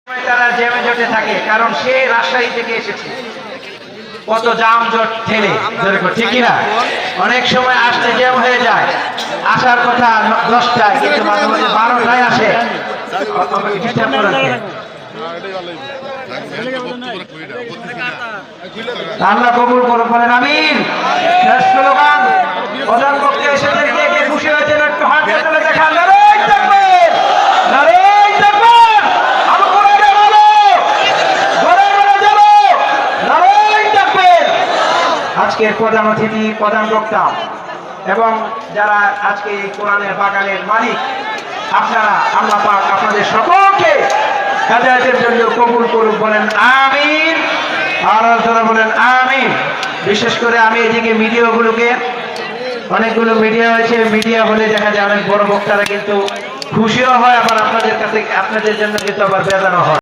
তারা জ্যামে জটে থাকে, কারণ সে রাজশাহী থেকে এসেছে। কত জাম জট ঠেলে, ঠিক কিনা? অনেক সময় আসতে জ্যাম হয়ে যায়, আসার কথা 10টায় কিন্তু মাঝে মাঝে 12টায় আসে। আল্লাহ কবুল করুন, বলেন আমিন। শেষ স্লোগান, প্রধান বক্তা এসেছেন, কে কে খুশি হয়েছেন একটু হাত তুলে দেখান। নারায়ে তাকবীর, নারায়ে তাকবীর, আবু হুরায়রা বলো, ঘরে ঘরে যাবো, নারায়ে তাকবীর। আজকের প্রধান অতিথি, প্রধান বক্তা এবং যারা আজকে এই কোরআনের বাগানের মালিক, আপনারা, আল্লাহ পাক আপনাদের সকলকে হেদায়েতের জন্য কবুল করুন, বলেন আমিন। আর যারা বলেন আমিন। বিশেষ করে আমি এদিকে মিডিয়াগুলোকে, অনেকগুলো মিডিয়া হয়েছে, মিডিয়া হলে দেখা যায় অনেক বড় বক্তারা কিন্তু খুশিও হয়, আবার আপনাদের কাছে, আপনাদের জন্য কিন্তু আবার বেজারও হয়।